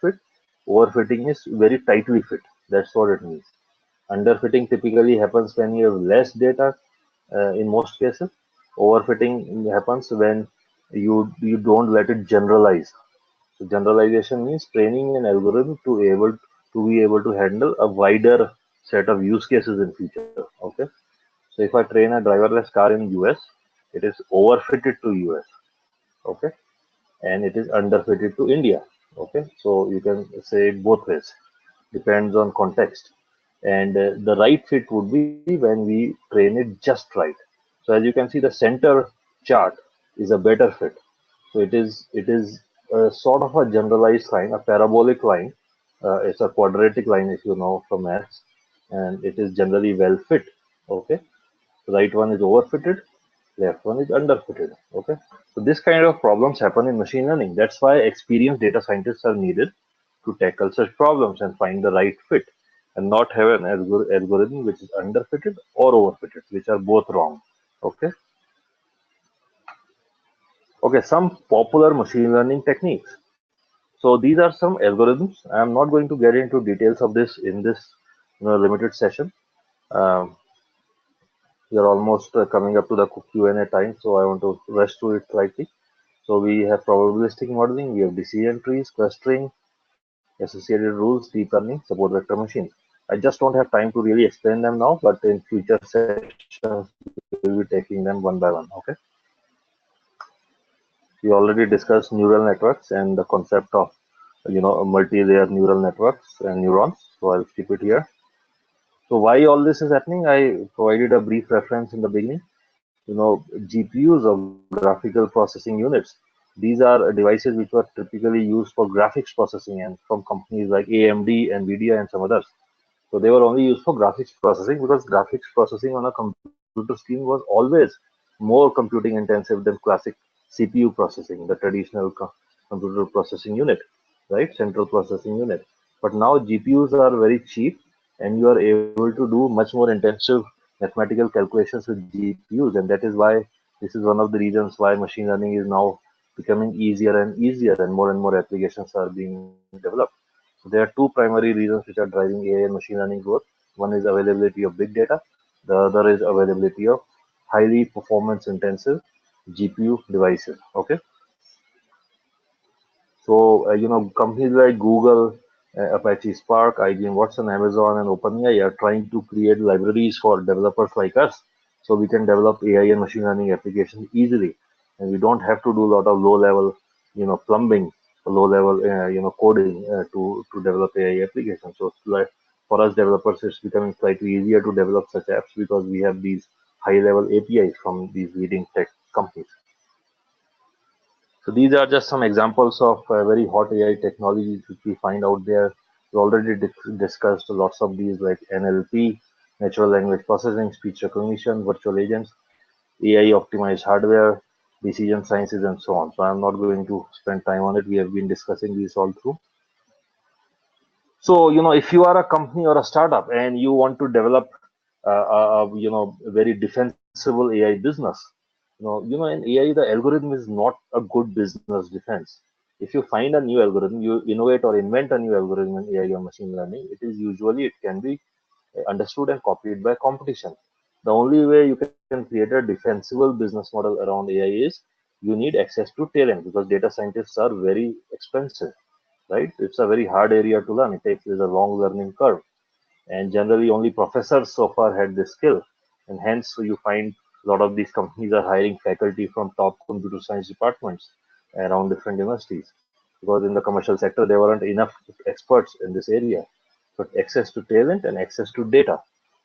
fit. Overfitting is very tightly fit. That's what it means. Underfitting typically happens when you have less data in most cases. Overfitting happens when you don't let it generalize. So generalization means training an algorithm to be able to handle a wider set of use cases in future. Okay. So if I train a driverless car in US, it is overfitted to US. Okay, and it is underfitted to India. Okay, so you can say it both ways, depends on context. And the right fit would be when we train it just right. So as you can see, the center chart is a better fit. So it is sort of a generalized line, a parabolic line. It's a quadratic line if you know from maths, and it is generally well fit. Okay, right one is overfitted, left one is underfitted. Okay, so this kind of problems happen in machine learning. That's why experienced data scientists are needed to tackle such problems and find the right fit, and not have an algorithm which is underfitted or overfitted, which are both wrong. Okay, okay, some popular machine learning techniques. So these are some algorithms. I'm not going to get into details of this in this limited session. Um, we are almost coming up to the Q&A time, so I want to rush through it slightly. So we have probabilistic modeling, we have decision trees, clustering, associated rules, deep learning, support vector machines. I just don't have time to really explain them now, but in future sessions we will be taking them one by one. Okay. We already discussed neural networks and the concept of multi-layer neural networks and neurons. So I'll skip it here. So why all this is happening? I provided a brief reference in the beginning. GPUs or graphical processing units. These are devices which were typically used for graphics processing and from companies like AMD, Nvidia, and some others. So they were only used for graphics processing because graphics processing on a computer screen was always more computing intensive than classic CPU processing, the traditional computer processing unit, right? Central processing unit. But now GPUs are very cheap and you are able to do much more intensive mathematical calculations with GPUs. And that is why this is one of the reasons why machine learning is now becoming easier and easier and more applications are being developed. So there are two primary reasons which are driving AI and machine learning growth. One is availability of big data. The other is availability of highly performance intensive GPU devices. Okay. So, companies like Google, Apache Spark, IBM Watson, Amazon, and OpenAI are trying to create libraries for developers like us so we can develop AI and machine learning applications easily. And we don't have to do a lot of low level, plumbing, low level, coding to develop AI applications. So, like for us developers, it's becoming slightly easier to develop such apps because we have these high level APIs from these leading tech companies. So these are just some examples of very hot AI technologies which we find out there. We already discussed lots of these like NLP, natural language processing, speech recognition, virtual agents, AI optimized hardware, decision sciences, and so on. So I'm not going to spend time on it. We have been discussing these all through. So, if you are a company or a startup and you want to develop a very defensible AI business, in AI, the algorithm is not a good business defense. If you find a new algorithm, you innovate or invent a new algorithm in AI or machine learning, it can be understood and copied by competition. The only way you can create a defensible business model around AI is you need access to talent because data scientists are very expensive, right? It's a very hard area to learn. There's a long learning curve, and generally only professors so far had this skill, and hence you find a lot of these companies are hiring faculty from top computer science departments around different universities, because in the commercial sector there weren't enough experts in this area. But access to talent and access to data,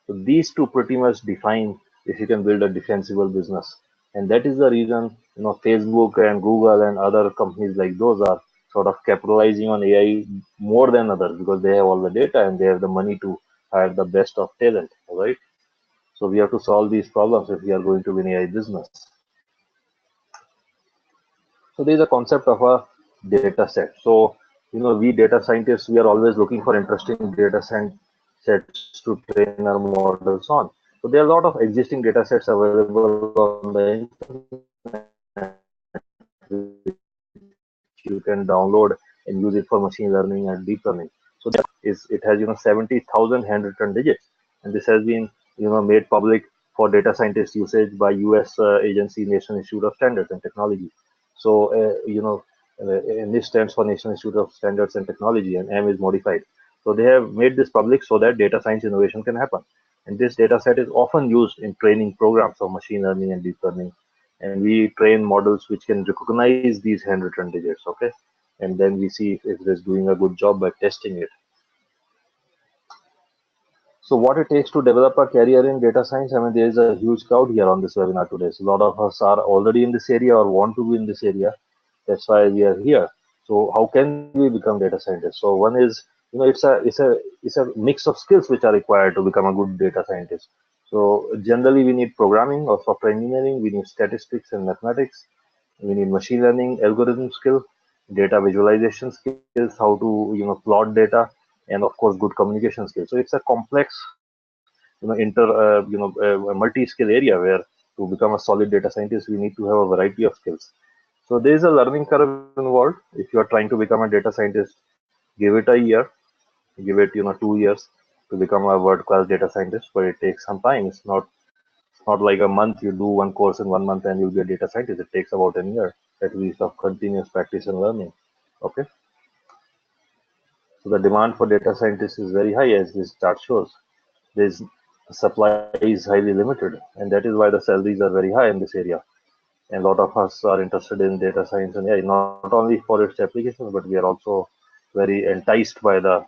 so these two pretty much define if you can build a defensible business. And that is the reason, Facebook and Google and other companies like those are sort of capitalizing on AI more than others, because they have all the data and they have the money to hire the best of talent, right? So we have to solve these problems if we are going to win AI business. So there is a concept of a data set. So, we data scientists, we are always looking for interesting data sets to train our models on. So there are a lot of existing data sets available on the internet which you can download and use it for machine learning and deep learning. So the idea is it has 70,000 handwritten digits, and this has been made public for data scientist usage by US agency National Institute of Standards and Technology. So NIST stands for National Institute of Standards and Technology, and M is modified. So they have made this public so that data science innovation can happen. And this data set is often used in training programs of machine learning and deep learning. And we train models which can recognize these handwritten digits, okay? And then we see if it is doing a good job by testing it. So what it takes to develop a career in data science, I mean, there is a huge crowd here on this webinar today. So a lot of us are already in this area or want to be in this area. That's why we are here. So how can we become data scientists? So one is, it's a mix of skills which are required to become a good data scientist. So generally we need programming or software engineering, we need statistics and mathematics, we need machine learning, algorithm skill, data visualization skills, how to plot data, and of course good communication skills. So it's a complex, multi-skill area where to become a solid data scientist, we need to have a variety of skills. So there is a learning curve involved. If you are trying to become a data scientist, give it a year, give it 2 years to become a world-class data scientist, but it takes some time. It's not like a month. You do one course in 1 month and you'll be a data scientist. It takes about a year at least of continuous practice and learning. Okay. So the demand for data scientists is very high, as this chart shows. This supply is highly limited, and that is why the salaries are very high in this area. And a lot of us are interested in data science and AI, not only for its applications, but we are also very enticed by the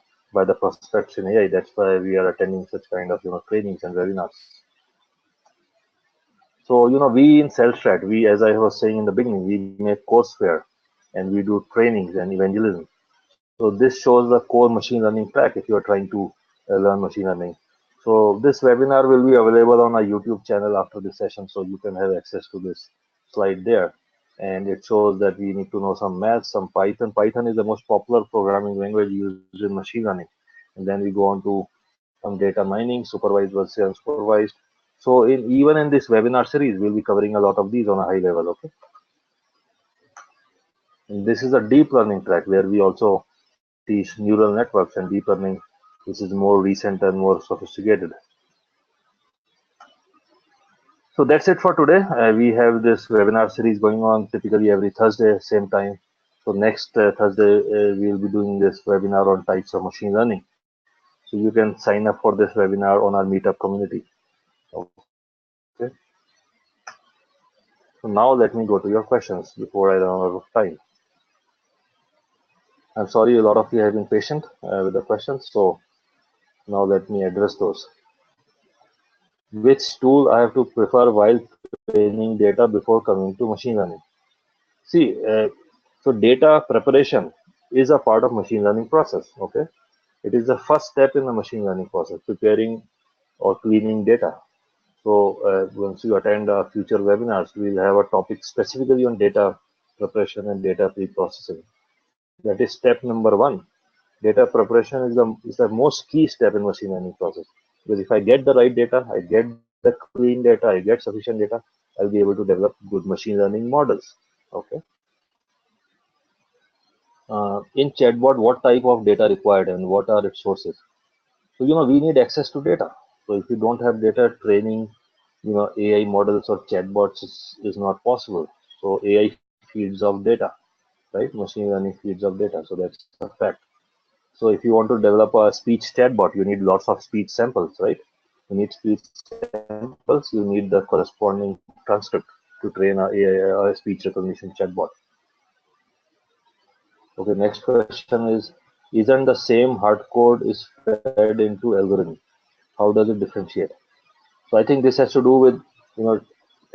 prospects in AI. That's why we are attending such kind of trainings and webinars. So we in CellStrat, we, as I was saying in the beginning, we make courseware and we do trainings and evangelism. So this shows the core machine learning track if you are trying to learn machine learning. So this webinar will be available on our YouTube channel after this session, so you can have access to this slide there. And it shows that we need to know some math, some Python. Python is the most popular programming language used in machine learning. And then we go on to some data mining, supervised versus unsupervised. So even in this webinar series, we'll be covering a lot of these on a high level, okay? And this is a deep learning track where we also teach neural networks and deep learning, which is more recent and more sophisticated. So that's it for today. We have this webinar series going on typically every Thursday, same time. So next Thursday, we'll be doing this webinar on types of machine learning. So you can sign up for this webinar on our meetup community. Okay. So now let me go to your questions before I run out of time. I'm sorry, a lot of you have been patient with the questions. So now let me address those. Which tool I have to prefer while training data before coming to machine learning? See, so data preparation is a part of machine learning process. Okay, it is the first step in the machine learning process, preparing or cleaning data. So once you attend our future webinars, we'll have a topic specifically on data preparation and data pre-processing. That is step number one. Data preparation is the most key step in machine learning process. Because if I get the right data, I get the clean data, I get sufficient data, I'll be able to develop good machine learning models. Okay. In chatbot, what type of data required and what are its sources? So we need access to data. So if you don't have data, training AI models or chatbots is not possible. So AI feeds off data, right? Machine learning feeds off data. So that's a fact. So if you want to develop a speech chatbot, you need lots of speech samples, right? You need speech samples, you need the corresponding transcript to train a AI, a speech recognition chatbot. Okay, next question is, isn't the same hard code is fed into algorithm? How does it differentiate? So I think this has to do with, you know,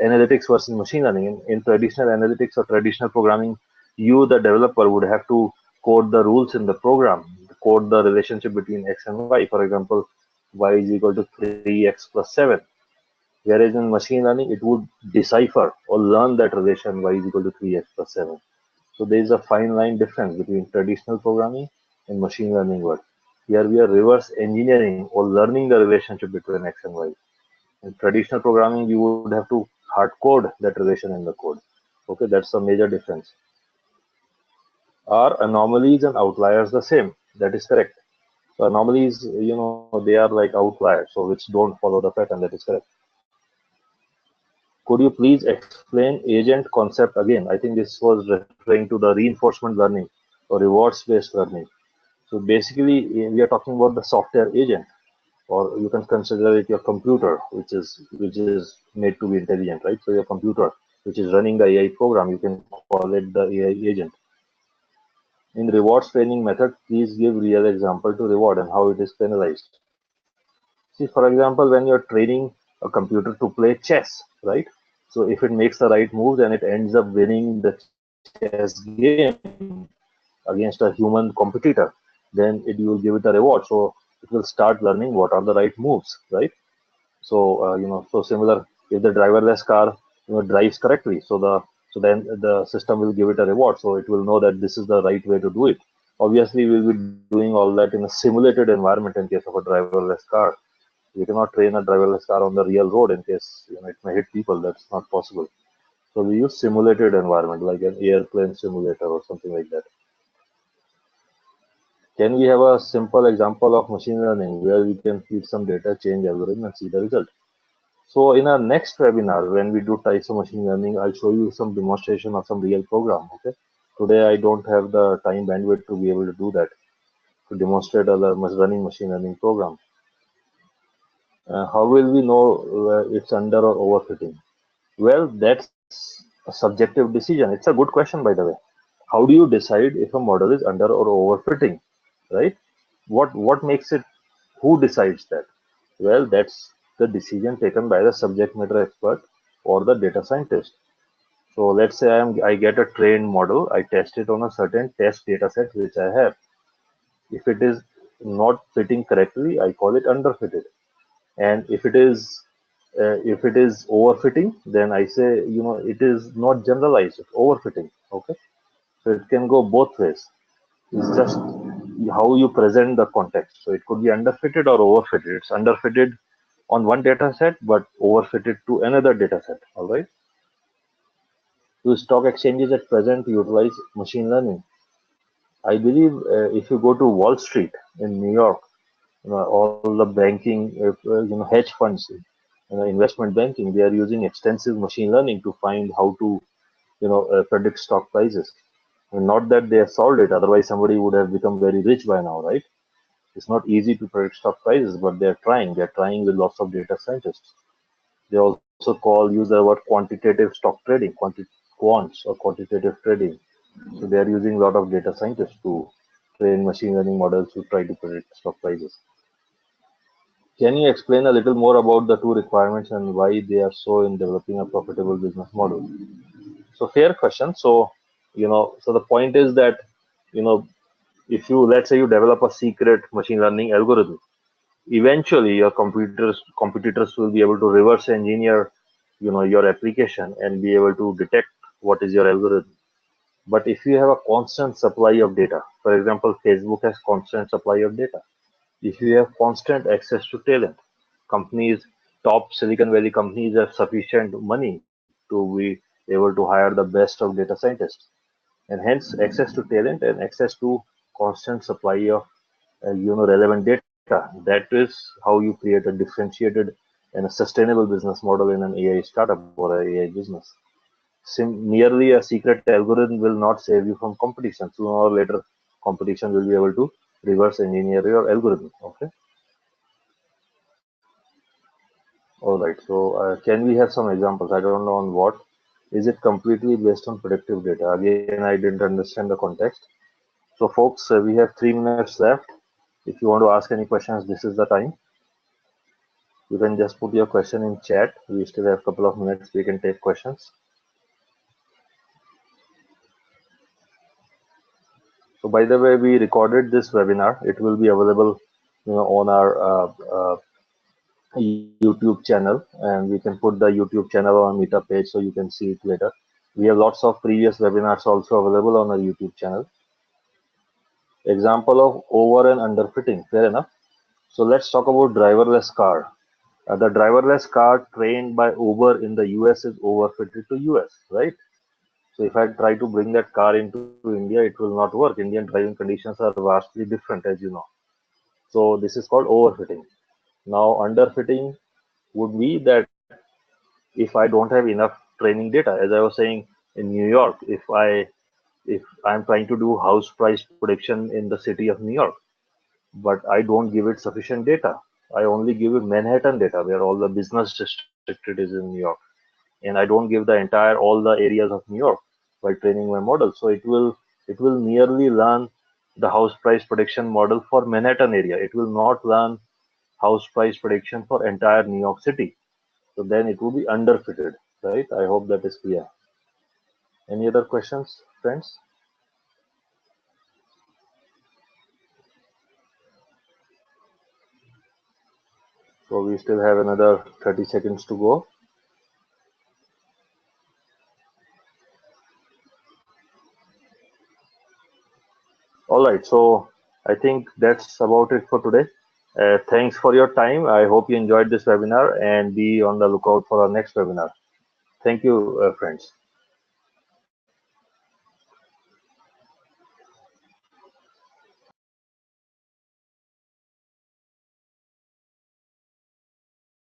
analytics versus machine learning. In traditional analytics or traditional programming, you, the developer, would have to code the rules in the program, code the relationship between x and y. For example, y is equal to 3x plus 7. Whereas in machine learning, it would decipher or learn that relation y is equal to 3x plus 7. So there is a fine line difference between traditional programming and machine learning work. Here we are reverse engineering or learning the relationship between x and y. In traditional programming, you would have to hard code that relation in the code. Okay, that's a major difference. Are anomalies and outliers the same? That is correct. So anomalies, they are like outliers, so which don't follow the pattern. That is correct. Could you please explain agent concept again? I think this was referring to the reinforcement learning or rewards-based learning. So basically, we are talking about the software agent, or you can consider it your computer, which is made to be intelligent, right? So your computer, which is running the AI program, you can call it the AI agent. In rewards training method, please give real example to reward and how it is penalized. See, for example, when you're training a computer to play chess, right? So if it makes the right moves and it ends up winning the chess game against a human competitor, then you will give it a reward. So it will start learning what are the right moves, right? So so similar, if the driverless car drives correctly, so then the system will give it a reward. So it will know that this is the right way to do it. Obviously, we'll be doing all that in a simulated environment in case of a driverless car. We cannot train a driverless car on the real road in case it may hit people. That's not possible. So we use simulated environment like an airplane simulator or something like that. Can we have a simple example of machine learning where we can feed some data, change algorithm, and see the result? So in our next webinar, when we do types of machine learning, I'll show you some demonstration of some real program. Okay. Today I don't have the time bandwidth to be able to do that, to demonstrate a running machine learning program. How will we know it's under or overfitting? Well, that's a subjective decision. It's a good question, by the way. How do you decide if a model is under or overfitting, right? What makes it? Who decides that? Well, that's the decision taken by the subject matter expert or the data scientist. So let's say I get a trained model, I test it on a certain test data set which I have. If it is not fitting correctly, I call it underfitted. And if it is overfitting, then I say it is not generalized, it's overfitting. Okay, so it can go both ways. It's just how you present the context. So it could be underfitted or overfitted. It's underfitted on one data set but overfitted to another data set. All right. Do stock exchanges at present utilize machine learning? I believe if you go to Wall Street in New York, all the banking, hedge funds, investment banking, they are using extensive machine learning to find how to, predict stock prices. And not that they have solved it, otherwise somebody would have become very rich by now, right? It's not easy to predict stock prices, but they're trying. They're trying with lots of data scientists. They also use the word quantitative stock trading, quants or quantitative trading. So they are using a lot of data scientists to train machine learning models to try to predict stock prices. Can you explain a little more about the two requirements and why they are so in developing a profitable business model? So fair question. So the point is that, you know, if you, let's say you develop a secret machine learning algorithm, eventually your competitors will be able to reverse engineer, your application and be able to detect what is your algorithm. But if you have a constant supply of data, for example, Facebook has constant supply of data. If you have constant access to talent, companies, top Silicon Valley companies have sufficient money to be able to hire the best of data scientists. And hence access to talent and access to constant supply of relevant data. That is how you create a differentiated and a sustainable business model in an AI startup or an AI business. Merely a secret algorithm will not save you from competition. Sooner or later, competition will be able to reverse engineer your algorithm. Okay. All right. So can we have some examples? I don't know on what. Is it completely based on predictive data? Again, I didn't understand the context. So, folks, we have 3 minutes left. If you want to ask any questions, this is the time. You can just put your question in chat. We still have a couple of minutes. We can take questions. So, by the way, we recorded this webinar. It will be available, on our YouTube channel, and we can put the YouTube channel on Meetup page so you can see it later. We have lots of previous webinars also available on our YouTube channel. Example of over and under fitting. Fair enough. So let's talk about driverless car. The driverless car trained by Uber in the US is overfitted to US, right? So if I try to bring that car into India, it will not work. Indian driving conditions are vastly different, as you know. So this is called overfitting. Now underfitting would be that if I don't have enough training data, as I was saying in New York, if I'm trying to do house price prediction in the city of New York, but I don't give it sufficient data. I only give it Manhattan data where all the business district is in New York, and I don't give the entire all the areas of New York by training my model. So it will merely learn the house price prediction model for Manhattan area. It will not learn house price prediction for entire New York City. So then it will be underfitted, right? I hope that is clear. Any other questions, friends? So we still have another 30 seconds to go. All right, so I think that's about it for today. Thanks for your time. I hope you enjoyed this webinar and be on the lookout for our next webinar. Thank you, friends.